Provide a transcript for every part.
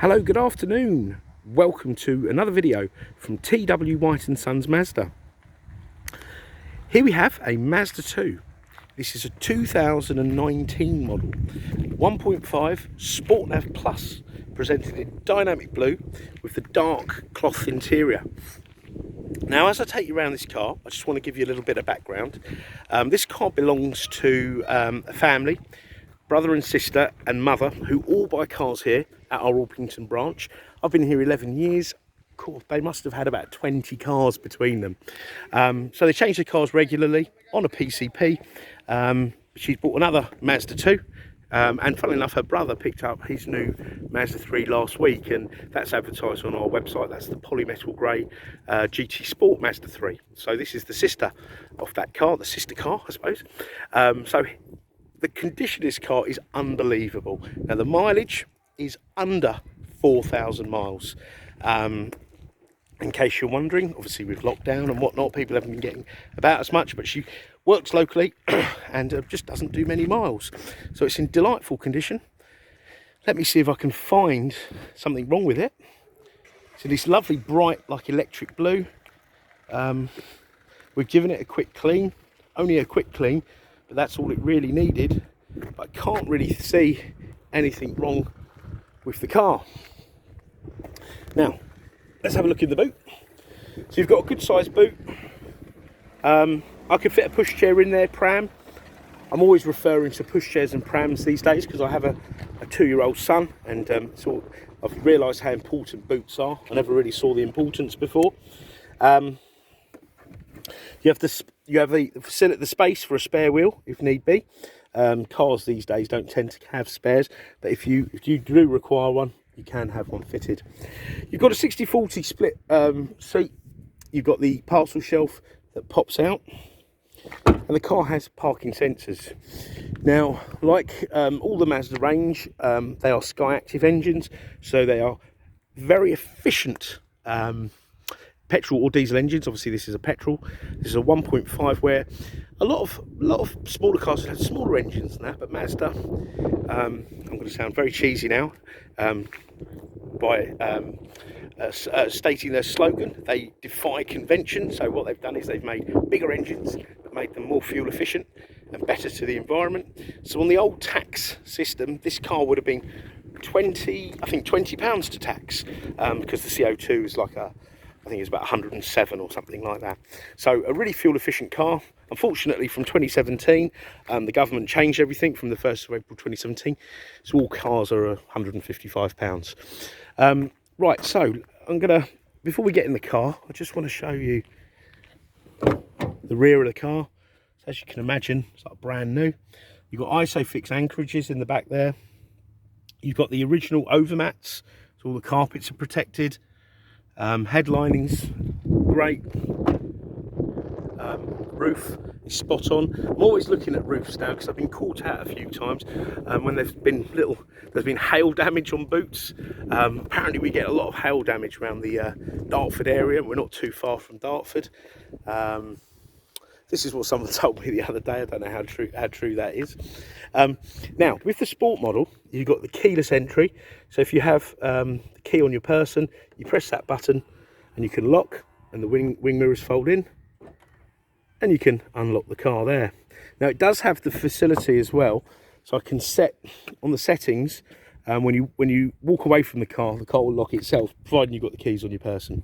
Hello, good afternoon. Welcome to another video from T.W White Sons Mazda. Here we have a Mazda 2. This is a 2019 model, 1.5 Sport Nav Plus, presented in dynamic blue with the dark cloth interior. Now, as I take you around this car, I just want to give you a little bit of background. This car belongs to a family, brother and sister and mother, who all buy cars here at our Orpington branch. I've been here 11 years. Cool. They must have had about 20 cars between them. So they change their cars regularly on a PCP. She's bought another Mazda 2. And funnily enough, her brother picked up his new Mazda 3 last week, and that's advertised on our website. That's the polymetal grey GT Sport Mazda 3. So this is the sister of that car, the sister car, I suppose. So the condition of this car is unbelievable. Now, the mileage is under 4,000 miles. In case you're wondering, obviously with lockdown and whatnot, people haven't been getting about as much, but she works locally and just doesn't do many miles. So it's in delightful condition. Let me see if I can find something wrong with it. So this lovely bright, like electric blue. We've given it a quick clean, only a quick clean, but that's all it really needed. But I can't really see anything wrong with the car. Now, let's have a look in the boot. So you've got a good sized boot. I could fit a pushchair in there, pram. I'm always referring to pushchairs and prams these days because I have a 2-year-old son, and so I've realised how important boots are. I never really saw the importance before. You have the facility, the space for a spare wheel if need be. Cars these days don't tend to have spares, but if you do require one, you can have one fitted. You've got a 60/40 split seat. You've got the parcel shelf that pops out, and the car has parking sensors. Now, like all the Mazda range, they are Sky Active engines, so they are very efficient petrol or diesel engines. Obviously this is a petrol. This is a 1.5, where a lot of smaller cars have smaller engines than that, but Mazda, I'm going to sound very cheesy now, by stating their slogan, they defy convention. So what they've done is they've made bigger engines, but made them more fuel efficient and better to the environment. So on the old tax system, this car would have been £20 to tax, because the CO2 is like I think it's about 107 or something like that. So a really fuel efficient car. Unfortunately, from 2017, the government changed everything from the 1st of April 2017. So all cars are £155. Right, so before we get in the car, I just want to show you the rear of the car. So as you can imagine, it's like brand new. You've got ISOFIX anchorages in the back there. You've got the original overmats, so all the carpets are protected. Headlining's great. Roof is spot on. I'm always looking at roofs now because I've been caught out a few times when there's been hail damage on boots. Apparently we get a lot of hail damage around the Dartford area. We're not too far from Dartford. This is what someone told me the other day. I don't know how true that is. Now, with the sport model, you've got the keyless entry. So if you have the key on your person, you press that button and you can lock, and the wing mirrors fold in, and you can unlock the car there. Now, it does have the facility as well, so I can set on the settings, when you walk away from the car will lock itself, providing you've got the keys on your person.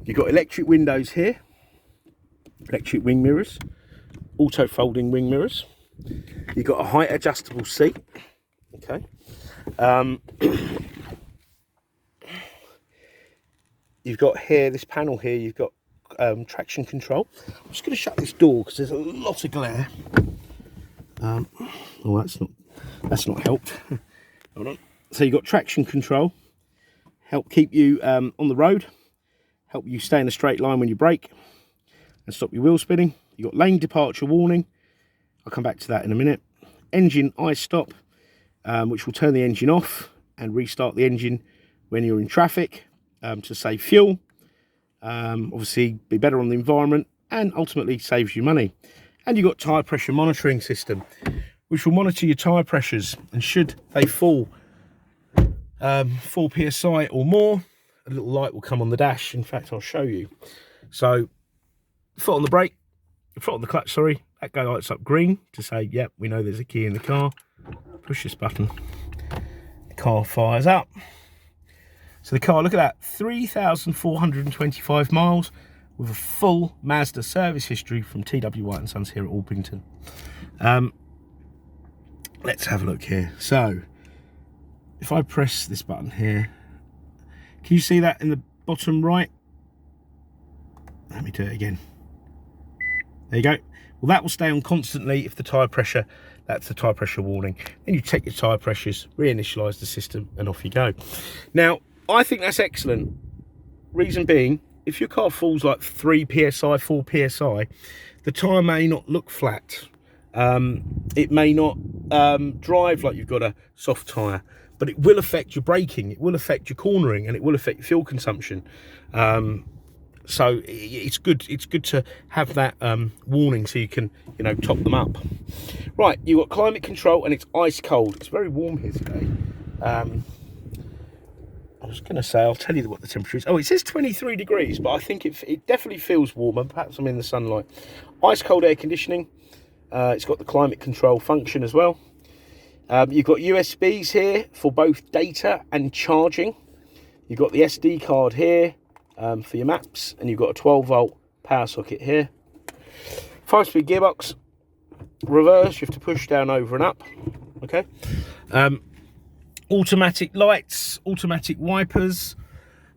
You've got electric windows here, electric wing mirrors, auto folding wing mirrors. You've got a height adjustable seat. Okay. You've got here, this panel here, you've got traction control. I'm just going to shut this door because there's a lot of glare. Oh, that's not helped. Hold on. So you've got traction control, help keep you on the road, help you stay in a straight line when you brake, and stop your wheel spinning. You've got lane departure warning. I'll come back to that in a minute. Engine i-stop, which will turn the engine off and restart the engine when you're in traffic, to save fuel, obviously be better on the environment, and ultimately saves you money. And you've got tyre pressure monitoring system, which will monitor your tyre pressures, and should they fall 4 psi or more, a little light will come on the dash. In fact, I'll show you. So foot on the brake, foot on the clutch, sorry, that guy lights up green to say, yep, we know there's a key in the car. Push this button, the car fires up. So the car, look at that, 3,425 miles with a full Mazda service history from T.W White Sons here at Orpington. Let's have a look here. So if I press this button here, can you see that in the bottom right? Let me do it again. There you go. Well, that will stay on constantly if the tyre pressure, that's the tyre pressure warning. Then you check your tyre pressures, reinitialise the system, and off you go. Now, I think that's excellent. Reason being, if your car falls like 3 psi, 4 psi, the tyre may not look flat. It may not drive like you've got a soft tyre, but it will affect your braking, it will affect your cornering, and it will affect your fuel consumption. So it's good to have that warning so you can, you know, top them up. Right, you've got climate control and it's ice cold. It's very warm here today. I was going to say, I'll tell you what the temperature is. Oh, it says 23 degrees, but I think it definitely feels warmer. Perhaps I'm in the sunlight. Ice cold air conditioning. It's got the climate control function as well. You've got USBs here for both data and charging. You've got the SD card here for your maps, and you've got a 12-volt power socket here. 5-speed gearbox. Reverse, you have to push down, over and up. Okay. Automatic lights, automatic wipers.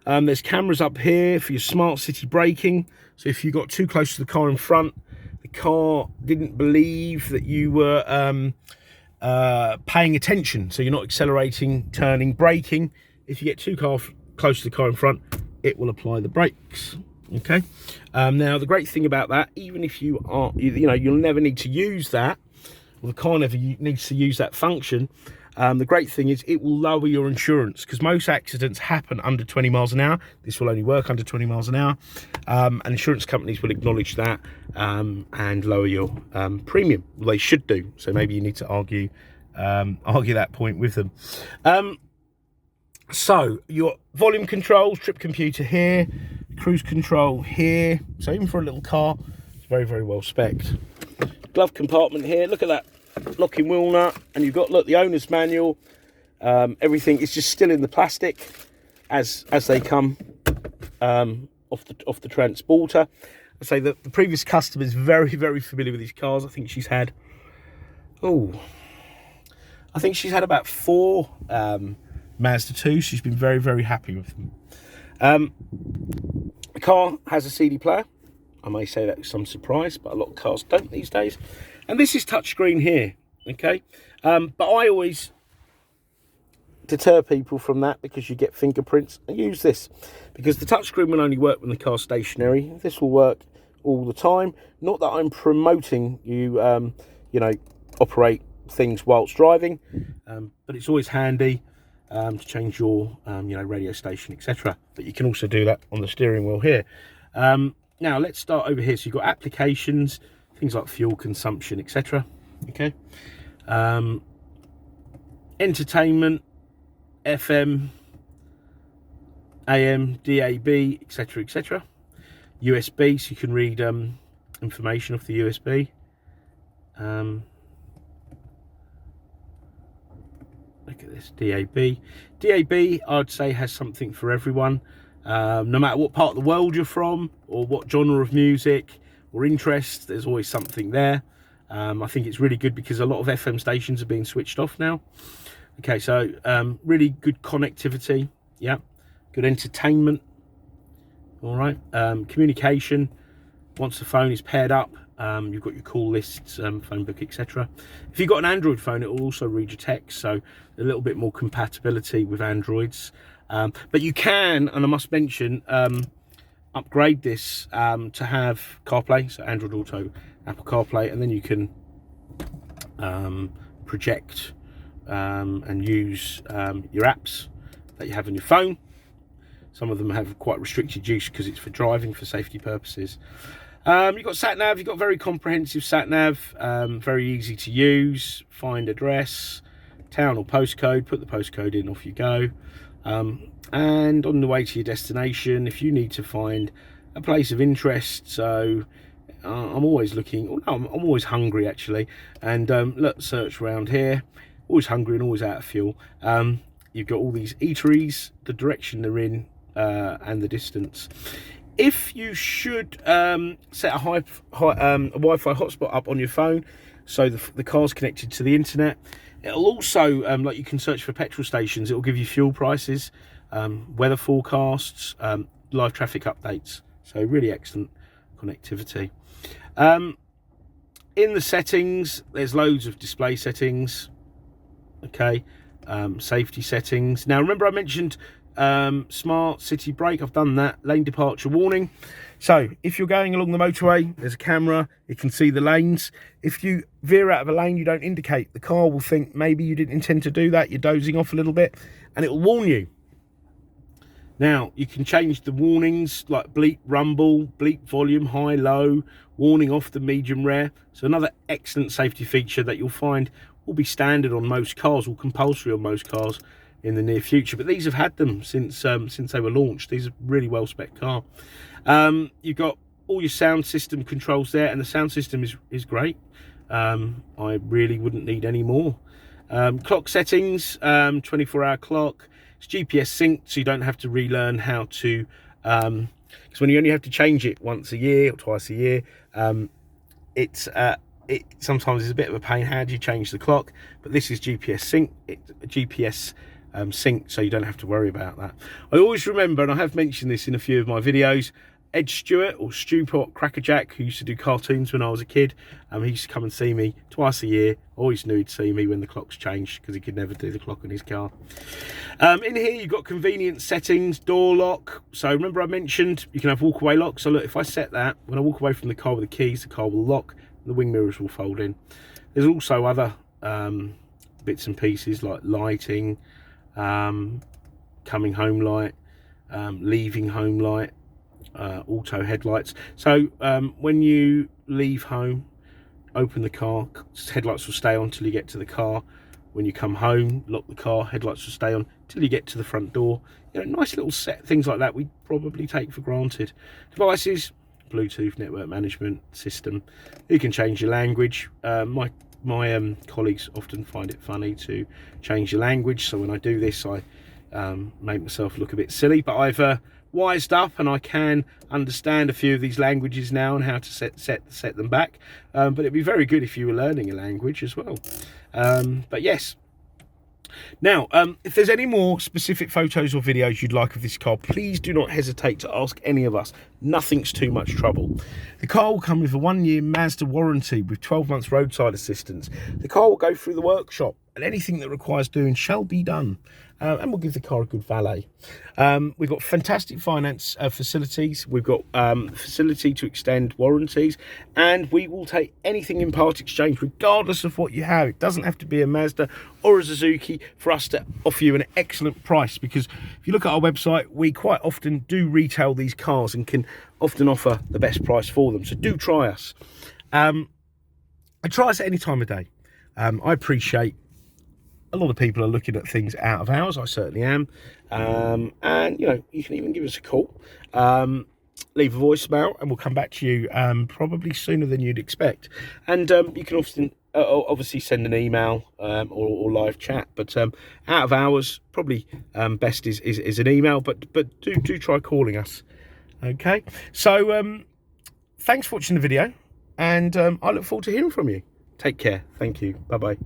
There's cameras up here for your smart city braking. So if you got too close to the car in front, the car didn't believe that you were paying attention. So you're not accelerating, turning, braking. If you get too close to the car in front, it will apply the brakes. Okay. Now the great thing about that, even if you are, you know, you'll never need to use that, or the car never needs to use that function. The great thing is it will lower your insurance, because most accidents happen under 20 miles an hour. This will only work under 20 miles an hour. And insurance companies will acknowledge that and lower your premium. Well, they should do. So maybe you need to argue that point with them. So your volume controls, trip computer here, cruise control here. So even for a little car, it's very, very well spec'd. Glove compartment here. Look at that. Locking wheel nut, and you've got, look, the owner's manual. Everything is just still in the plastic as they come off the transporter. I say that the previous customer is very, very familiar with these cars. I think she's had about 4 Mazda 2. She's been very, very happy with them. The car has a CD player. I may say that with some surprise, but a lot of cars don't these days. And this is touchscreen here, okay? But I always deter people from that, because you get fingerprints. And use this, because the touchscreen will only work when the car's stationary. This will work all the time. Not that I'm promoting you, you know, operate things whilst driving, but it's always handy to change your, you know, radio station, etc. But you can also do that on the steering wheel here. Now let's start over here. So you've got applications, things like fuel consumption, etc. Okay. Entertainment, FM, AM, DAB, etc, etc. USB, so you can read information off the USB. Look at this, DAB. DAB, I'd say, has something for everyone. No matter what part of the world you're from, or what genre of music or interest, there's always something there. I think it's really good because a lot of FM stations are being switched off now. Okay, so really good connectivity, yeah, good entertainment. All right, communication. Once the phone is paired up, you've got your call lists, phone book, etc. If you've got an Android phone, it will also read your text, so a little bit more compatibility with Androids. But you can, and I must mention, upgrade this to have CarPlay, so Android Auto, Apple CarPlay, and then you can project and use your apps that you have on your phone. Some of them have quite restricted use because it's for driving, for safety purposes. You've got sat nav. You've got very comprehensive sat nav, very easy to use. Find address, town or postcode, put the postcode in, off you go. And on the way to your destination, if you need to find a place of interest, so I'm always looking, oh no, I'm always hungry actually, and let's search around here, always hungry and always out of fuel. You've got all these eateries, the direction they're in, and the distance. If you should set a Wi-Fi hotspot up on your phone, so the car's connected to the internet, it'll also, like you can search for petrol stations, it'll give you fuel prices, weather forecasts, live traffic updates. So really excellent connectivity. In the settings, there's loads of display settings. Okay, safety settings. Now remember I mentioned smart city brake. I've done that. Lane departure warning. So if you're going along the motorway, there's a camera, it can see the lanes. If you veer out of a lane, you don't indicate, the car will think maybe you didn't intend to do that, you're dozing off a little bit, and it will warn you. Now you can change the warnings like bleep rumble, bleep volume, high, low, warning off the medium rare. So another excellent safety feature that you'll find will be standard on most cars, or compulsory on most cars in the near future. But these have had them since they were launched. These are really well spec car. You've got all your sound system controls there, and the sound system is great. I really wouldn't need any more. Clock settings, 24-hour clock. It's GPS synced, so you don't have to relearn how to, because when you only have to change it once a year or twice a year, it sometimes is a bit of a pain. How do you change the clock? But this is GPS synced, so you don't have to worry about that. I always remember, and I have mentioned this in a few of my videos, Ed Stewart, or Stewpot Crackerjack, who used to do cartoons when I was a kid. He used to come and see me twice a year. Always knew he'd see me when the clocks changed, because he could never do the clock in his car. In here you've got convenience settings, door lock. So remember I mentioned you can have walk-away lock. So look, if I set that, when I walk away from the car with the keys, the car will lock, the wing mirrors will fold in. There's also other bits and pieces like lighting, coming home light, leaving home light, auto headlights. So when you leave home, open the car, headlights will stay on till you get to the car. When you come home, lock the car, headlights will stay on till you get to the front door. You know, nice little set things like that we probably take for granted. Devices, Bluetooth network management system. You can change your language. My colleagues often find it funny to change your language, so when I do this I make myself look a bit silly, but I've wised up and I can understand a few of these languages now and how to set them back. But it'd be very good if you were learning a language as well. But yes. Now, if there's any more specific photos or videos you'd like of this car, please do not hesitate to ask any of us. Nothing's too much trouble. The car will come with a 1-year Mazda warranty with 12 months roadside assistance. The car will go through the workshop, and anything that requires doing shall be done. And we'll give the car a good valet. We've got fantastic finance facilities. We've got facility to extend warranties, and we will take anything in part exchange regardless of what you have. It doesn't have to be a Mazda or a Suzuki for us to offer you an excellent price, because if you look at our website, we quite often do retail these cars and can often offer the best price for them. So do try us. And try us at any time of day. I appreciate a lot of people are looking at things out of hours. I certainly am. And, you know, you can even give us a call. Leave a voicemail and we'll come back to you probably sooner than you'd expect. And you can often, obviously send an email or live chat. But out of hours, probably best is an email. But do try calling us. Okay. So thanks for watching the video. And I look forward to hearing from you. Take care. Thank you. Bye-bye.